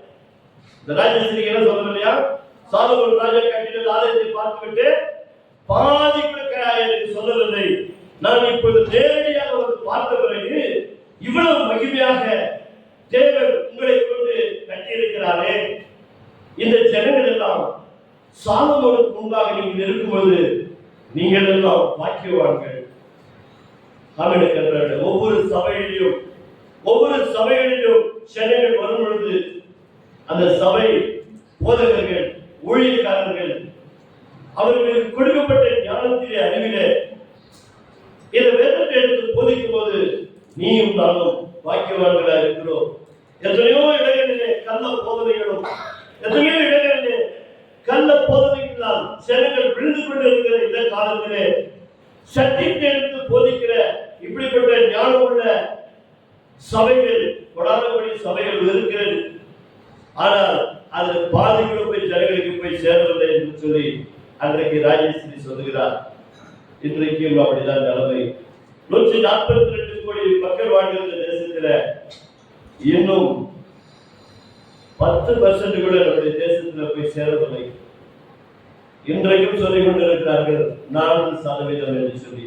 இந்த ராஜேஸ்வரி என்ன சொல்லவில்லையா? சாலமோன் ராஜா கட்டின ஆலயத்தை பார்த்துவிட்டு பாதி எனக்கு சொல்லவில்லை. நான் இப்போது நேரடியாக வந்து பார்த்த பிறகு இவ்வளவு மகிமையாக தேவன் உங்களை கொண்டு கட்டியிருக்கிறாரே, இந்த ஜனங்கள் எல்லாம் சாலமோனுக்கு முன்பாக நீங்கள் இருக்கும்போது நீங்கள் எல்லாம் பாக்கியவான்கள். ஒவ்வொரு சபைகளிலும் ஜனங்கள் வரும் பொழுது அந்த சபை போதகர்கள், ஊழியக்காரர்கள் அவர்களுக்கு கொடுக்கப்பட்ட ஞானத்திலே அறிவிலே இந்த வேதத்தை எடுத்து போதிக்கும் போது நீயும் நானும் பாக்கியவான்களாக இருக்கிறோம். எத்தனையோ இடங்களிலே கள்ள போதனைகளும், எத்தனையோ இடங்களிலே கள்ள போதனைகளால் ஜனங்கள் விழுந்து கொண்டு இருக்கிற இந்த காலத்திலே சத்தியத்தை எடுத்து போதிக்கிற இப்படிப்பட்ட ஞானமுள்ள சபைகள், கொடாதபடி சபைகள் இருக்கிறது. ஆனால் அது பாதிகளை போய் ஜனங்களுக்கு போய் சேரவில்லை என்று சொல்லி அன்றைக்கு ராஜேஸ்வரி சொல்லுகிறார். இன்றைக்கும் அப்படிதான் நிலைமை. 142 கோடி மக்கள் வாழ்கின்ற தேசத்துல இன்னும் 10% கூட நம்முடைய தேசத்துல போய் சேரவில்லை. இன்றைக்கும் சொல்லிக் கொண்டிருக்கிறார்கள் 4% என்று சொல்லி.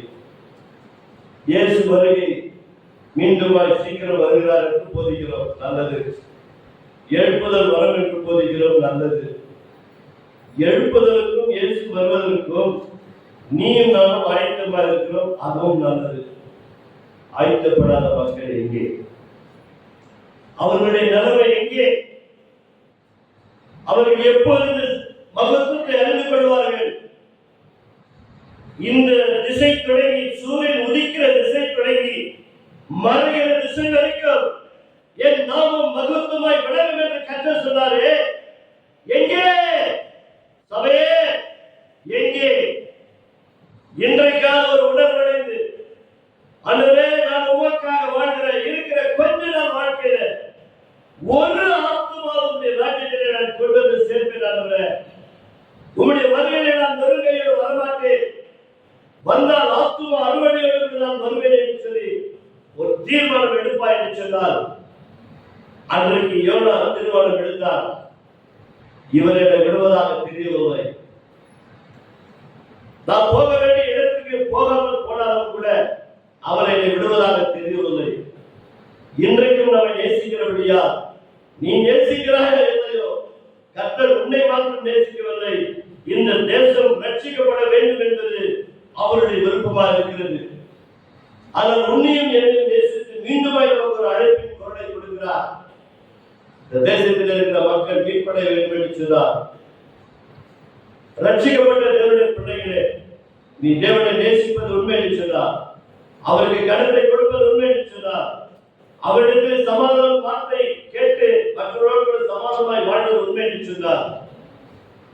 இயேசு வருகை மீண்டும் சீக்கிரம் வருகிறார் என்று போதிக்கிறோம், நல்லது. எழுப்புதல் வரும் என்று போதிக்கிறோம், நல்லது. எழுப்புதலுக்கும் இயேசு வருவதற்கும் நீயும் நானும் ஆயத்தமா இருக்கிறோம், அதுவும் நல்லது. ஆயத்தப்படாத மக்கள் எங்கே? அவர்களுடைய நிலைமை எங்கே? அவர்கள் எப்பொழுது மகத்துவத்தை அறிந்து கொள்வார்கள்? இந்த திசை தொடங்கி, சூரியன் உதிக்கிற திசை தொடங்கி மறைகிற திசை வரைக்கும் என் நாமம் மகத்துவமாய் விளங்கும் என்று கர்த்தர் சொன்னாரே, எங்கே சபையே? எங்கே? இன்றைக்காக ஒரு உணர்வடைந்து, ஆண்டவரே, நான் உமக்காக வாழ்கிற இருக்கிற கொஞ்ச நாள் வாழ்க்கையில ஒரு ஆத்துமாவுடைய ராஜ்யத்திலே நான் கொண்டு வந்து சேர்ப்பேன். ஆண்டவரே, உம்முடைய வருகையிலே நான் வருகையோடு வரமாட்டேன், வந்தால் ஆத்துமா அறுவடையோடு நான் வருவேன் என்று சொல்லி ஒரு தீர்மானம் எடுப்பாய் என்று சொன்னால், அன்றைக்கு யோனா தீர்மானம் எடுத்தார். இவரை விடுவதாக தெரியவில்லை. நான் போக வேண்டிய இடத்துக்கு போகாமல் போனாலும் கூட அவரை விடுவதாக தெரியவில்லை. இன்றைக்கும் நம்மை நேசிக்கிறபடியா? நீ நேசிக்கிறாயா இல்லையோ, கர்த்தர் உன்னை மாத்திரம் நேசிக்கவில்லை. இந்த தேசம் ரட்சிக்கப்பட வேண்டும் என்பது அவருடைய விருப்பமாக இருக்கிறது. ஆனால் உன்னையும் என்னையும் நேசித்து மீண்டும் ஒரு அழைப்பின் குரலை கொடுக்கிறார். இந்த தேசத்தில் இருக்கிற மக்கள் மீட்படைய வேண்டும் என்று சொன்னார். ரட்சிக்கப்பட்ட தேவனுடைய பிள்ளைகளே, நீ தேவனை நேசிப்பது உண்மை என்று சொன்னார். அவருக்கு கனத்தை கொடுப்பது உண்மை என்று சொன்னார். அவரிடத்தில் சமாதான வார்த்தை கேட்டு மற்றவர்களோடு சமாதானமாய் வாழ்வது உண்மை என்று சொன்னார்.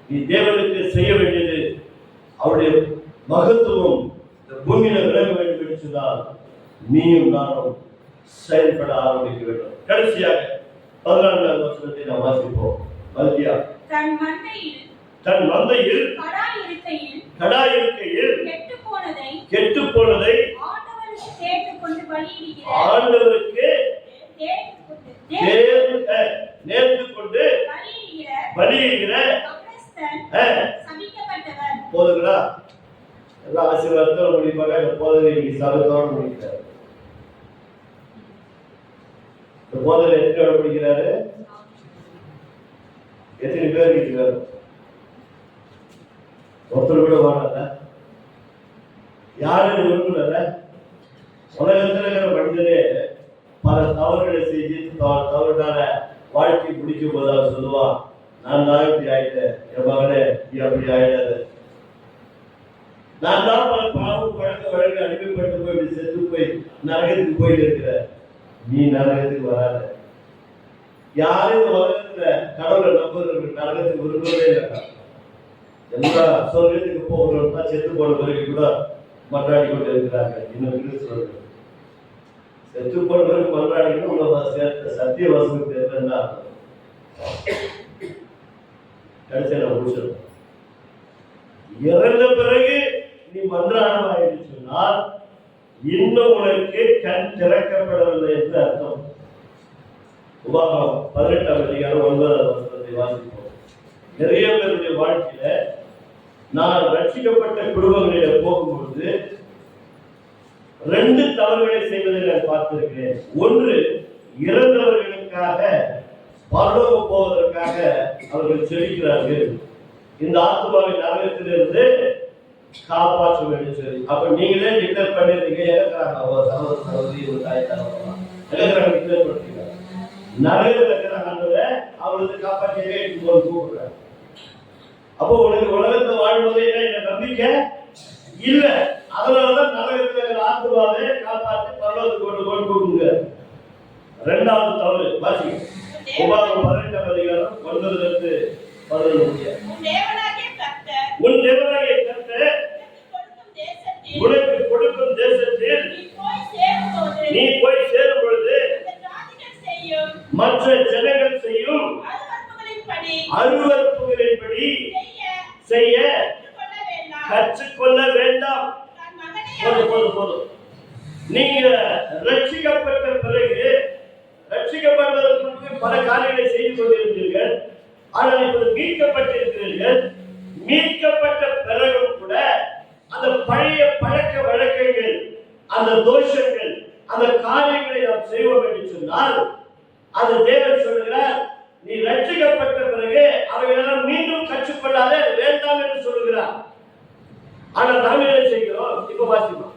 நீ தேவனுக்கு செய்ய வேண்டியது அவருடைய மகத்துவம் இந்த பூமியில விளங்க வேண்டும் என்று சொன்னால் நீயும் நானும் செயல்பட ஆரம்பிக்க வேண்டும். கடைசியாக 14வது வசனத்தை நாம் வாசிப்போம். மல்கியா, தன் மந்தையில் கடா இருக்கையில் கெட்டுப் போனதை ஆண்டவருக்கு நேர்ந்து கொண்டு பலியிடுகிற போதுங்களா? எல்லா ஆசீர்வாதத்தோட முடிப்பாங்க. இந்த போதனை இன்னைக்கு சபத்தோடு முடிக்கிறார். இந்த போதனை எத்தனை முடிக்கிறாரு? எத்தனை பேர் இருக்கிறார்? ஒருத்தர் கூட வாழல. யாரும் விரும்பல. உலகத்தில் இருக்கிற மனிதனே பல தவறுகளை செஞ்சு தவறுனால வாழ்க்கை முடிக்கும் போது அவர் சொல்லுவான், நான் தான் இப்படி ஆயிட்டேன், என் மகனே நீ அப்படி ஆயிடாது. நான் தான் பல பாவம் பழக்க வழக்கு அடிமைப்பட்டு போய் இப்படி செத்து போய் நரகத்துக்கு போயிட்டு இருக்கிற, நீ நரகத்துக்கு வராத. யாரும் உலகத்துல கடவுளை நம்புறவர்கள் நரகத்துக்கு விரும்பவே இல்லை. எல்லா சொர்க்கத்துக்கு போகிறோம்னா செத்து போன பிறகு கூட மன்றாடி கொண்டு இருக்கிறாங்க. இன்னும் கிறிஸ்தவர்கள் செத்து போன பிறகு மன்றாடிக்கணும். உங்களை சேர்த்த சத்திய வசனத்தை என்னன்னா கடைசியா நான் முடிச்சிடும். இறந்த பிறகு நீ மன்றாடம் ஆயிடுச்சு சொன்னால் இன்னும் உனக்கு கண் திறக்கப்படவில்லை என்று அர்த்தம். உபாகமம் 18ஆம் அதிகாரம் 9வது வசனத்தை வாசிப்போம். நிறைய பேருடைய வாழ்க்கையில நான் ரட்சிக்கப்பட்ட குடும்பங்களில போகும்பொழுது 2 தவறுகளை செய்வதை நான் பார்த்திருக்கிறேன். ஒன்று, இறந்தவர்களுக்காக பரலோகம் போவதற்காக அவர்கள் செபிக்கிறார்கள், இந்த ஆத்மாவை நரகத்திலிருந்து காப்பாற்ற வேண்டும் சொல்லி. அப்ப நீங்களே டிக்ளேர் பண்ணிருக்கீங்க, இறக்குறாங்க அவர் சகோதர சகோதரி ஒரு தாய் தகவலாம் இறக்குறாங்க, டிக்ளேர் பண்ணிருக்காங்க. நரகத்தில் இருக்கிறாங்க, அவருக்கு காப்பாற்றவே கூப்பிடுறாங்க. அப்போ உனக்கு உலகத்தை வாழ்வதே என்ன நம்பிக்கை இல்லை. அதனாலதான் நரகத்தில் இருக்கிற ஆத்மாவை காப்பாற்றி பரலோகத்துக்கு கொண்டு கொடுங்க. 2வது தவறு வாசி. உபாகமம் 18ஆம் அதிகாரம் 9லிருந்து 11 முடிய. உன் தேவனாகிய கர்த்தர் உனக்கு கொடுக்கும் தேசத்தில் நீ போய் சேரும் பொழுது அந்த ஜாதிகள் செய்யும் மற்ற ஜனங்கள் செய்யும் அருவருப்புகளின்படி அருவருப்புகளின்படி செய்ய செய்ய கற்றுக்கொள்ள வேண்டாம். கற்றுக்கொள்ள வேண்டாம். தன் போதும் மகனை போதும் போதும். நீங்க ரட்சிக்கப்பட்ட பிறகு ரட்சிக்கப்படுவதற்கு முன்பு பல காரியங்களை செய்து கொண்டிருந்தீர்கள். ஆனால் இப்போது மீட்கப்பட்டிருக்கிறீர்கள். மீட்கப்பட்ட பிறகும் கூட அந்த பழைய பழக்க வழக்கங்கள், அந்த தோஷங்கள், அந்த காரியங்களை நாம் செய்வோம் என்று சொன்னால் அது தேவன் சொல்கிறார், நீ ரட்சிக்கப்பட்ட பிறகு அவைகளெல்லாம் மீண்டும் கற்றுக்கொள்ளாத வேண்டாம் என்று சொல்கிறார். ஆனால் நாம் என்ன செய்கிறோம்? இப்ப வாசிப்போம்.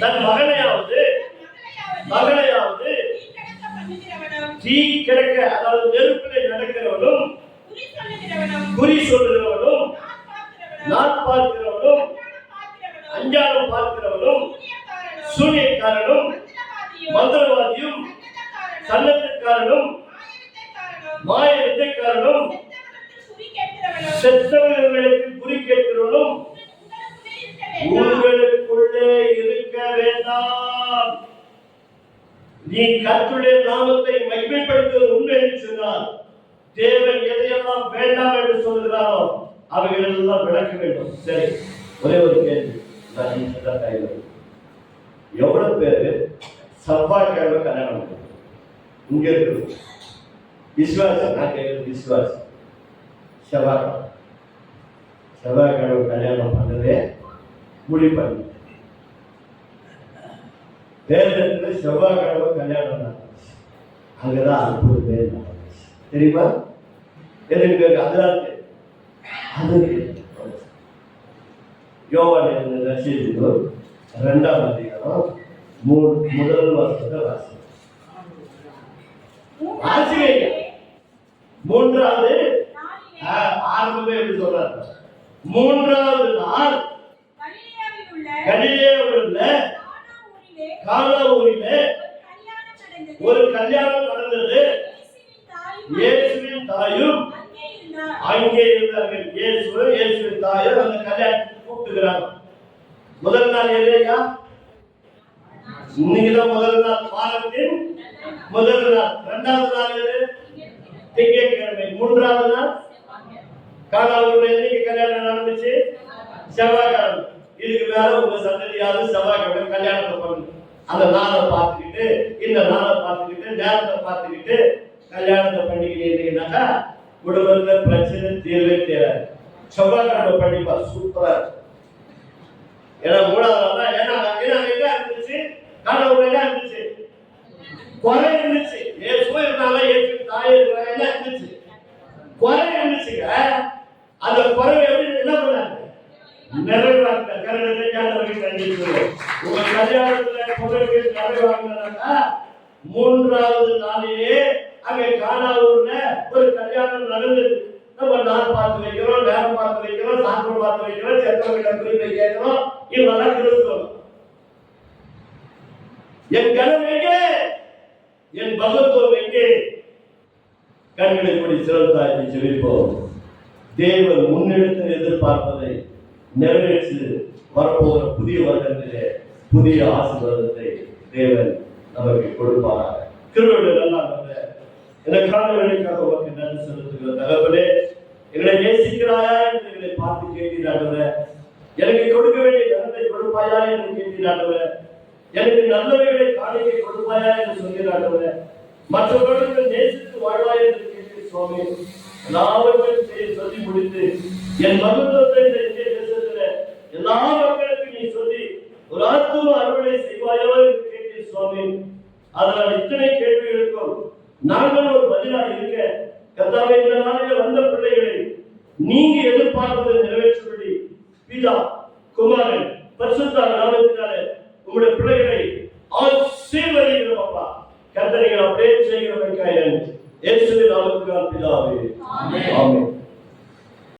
தன் மகனையாவது மகனையாவது தீக்கிடக்க பண்ணுகிறவனும் தீ கிடக்க, அதாவது நெருப்பிலே நடக்கிறவனும் குறி சொல்லுகிறவனும் குறி சொல்லுகிறவனும் நான் பார்க்கிறவனும் நான் பார்க்கிறவனும் அஞ்ஞானம் பார்க்கிறவனும் சூனியக்காரனும் சூனியக்காரனும் மந்திரவாதியும் சன்னதக்காரனும் சன்னத்துக்காரனும் மாயவித்தைக்காரனும் மாய வித்தைக்காரனும் செத்தவர்களுக்கு குறி செத்தவர்களுக்கு குறி கேட்கிறவனும் கேட்கிறவனும் உங்களுக்குள்ளே இருக்க உங்களுக்குள்ளே இருக்க வேண்டாம். வேண்டாம். நீ கர்த்தருடைய நாமத்தை மகிமைப்படுத்துவது உண்மை என்று சொன்னால் தேவன் எதையெல்லாம் வேண்டாம் என்று சொல்கிறாரோ அவைகள் எல்லாம் விளக்க வேண்டும். சரி, ஒரே ஒரு கேள்வி நான் இந்த கையில், எவ்வளவு பேரு செவ்வாய்க்கிழமை கல்யாணம் பண்ணுறோம்? இங்க இருக்கு விசுவாசம். நான் கேட்கிறது விசுவாசம். செவ்வாய்க்கிழமை கல்யாணம் பண்ணதே முடிவு பண்ணி வேதத்துல செவ்வாய்க்கிழமை கல்யாணம் நடந்துச்சு. அங்கதான் அற்புத பேர் நடந்துச்சு. தெரியுமா? எதுக்கு? அதுதான் அது யோவான் ரசீது 2ஆம் அதிகாரம் முதல் வருஷத்தை வாசிங்க. 3வது ஆரம்பமே எப்படி சொல்றாரு? 3வது நாள் கலிலேயாவில் உள்ள கானா ஊரிலே ஒரு கல்யாணம் நடந்தது. இயேசுவின் தாயும் அங்கே இருந்தார்கள். இயேசுவின் தாயும் அந்த கல்யாணத்துக்கு கூப்பிட்டுக்கிறாங்க. முதல் நாள் இல்லையா? இன்னைக்குதான் முதல் நாள், வாரத்தின் முதல் நாள். 2வது நாள் எது? திங்கட்கிழமை. 3வது நாள் கானா ஊர்ல என்னைக்கு கல்யாணம் நடந்துச்சு? செவ்வாய்க்கிழமை. இதுக்கு மேல உங்க சந்ததியாவது செவ்வாய்க்கிழமை கல்யாணத்தை பண்ணு. அந்த நாளை பார்த்துக்கிட்டு, இந்த நாளை பார்த்துக்கிட்டு, நேரத்தை பார்த்துக்கிட்டு கல்யாணத்தை பண்ணிக்கிட்டீங்கன்னாக்கா குடும்பத்துல பிரச்சனை தீர்வே தீராது. செவ்வாய்க்கிழமை பண்ணிப்பா, சூப்பரா இருக்கும். ஏன்னா 3வது நாள் ஏன்னா என்ன இருந்துச்சு? காணவங்க என்ன இருந்துச்சு? குறை இருந்துச்சு. இயேசு இருந்தால இயேசு தாய் இருக்கிறாங்க, என்ன இருந்துச்சு? குறை இருந்துச்சுங்க. அந்த குறை எப்படி என்ன பண்ணாங்க? நிறைவாக்க கருணை ஞானவர்கள் கண்டிப்பாங்க. உங்க கல்யாணத்துல குறைக்கு நிறைவாங்கன்னா 3வது நாளிலே அங்கே கானாவூர்ல ஒரு கல்யாணம் நடந்தது. நம்ம நாள் பார்த்து வைக்கிறோம், நேரம் பார்த்து வைக்கிறோம், சாப்பிட பார்த்து வைக்கிறோம், செத்தவங்கிட்ட குறிப்பை கேட்கிறோம். இவெல்லாம் கிறிஸ்தவம். என் கனம் எங்கே? என் பகத்துவம் எங்கே? கண்களை கூடி சிறந்தாக்கி ஜெபிப்போம். தேவன் முன்னெடுத்து எதிர்பார்ப்பதை நிறைவேற்றி வரப்போகிற புதிய வருடத்திலே புதிய ஆசீர்வாதத்தை தேவன் நமக்கு கொடுப்பாராக. கிருபையுள்ள நல்ல ஆண்டவரே, இந்த கால வேளைக்காக உமக்கு நன்றி செலுத்துகிற தகவலே, எங்களை நேசிக்கிறாயா என்று எங்களை பார்த்து கேட்கிறாண்டவரே, எனக்கு கொடுக்க வேண்டிய கருத்தை கொடுப்பாயா என்று கேட்கிறாண்டவரே, எனக்கு நல்லவைகளை காணிக்கை கொடுப்பாயா என்று சொல்கிறாண்டவரே, மற்றவர்களுக்கு நேசித்து வாழ்வாய் என்று கேட்கிற சுவாமி, எல்லாவற்றையும் சொல்லி முடித்து என் மகத்துவத்தை எல்லா மக்களுக்கும் நீ சொல்லி ஒரு ஆத்தும அறுவடை செய்வாயோ என்று கேட்கிற சுவாமி, அதனால் இத்தனை கேள்விகளுக்கும் நாங்கள் ஒரு பதிலாக இருக்க கர்த்தாவே, இந்த நாளில் வந்த பிள்ளைகளை நீங்க எதிர்பார்ப்பதை நிறைவேற்றும்படி பிதா குமாரன் பரிசுத்த நாமத்தினாலே உங்களுடைய பிள்ளைகளை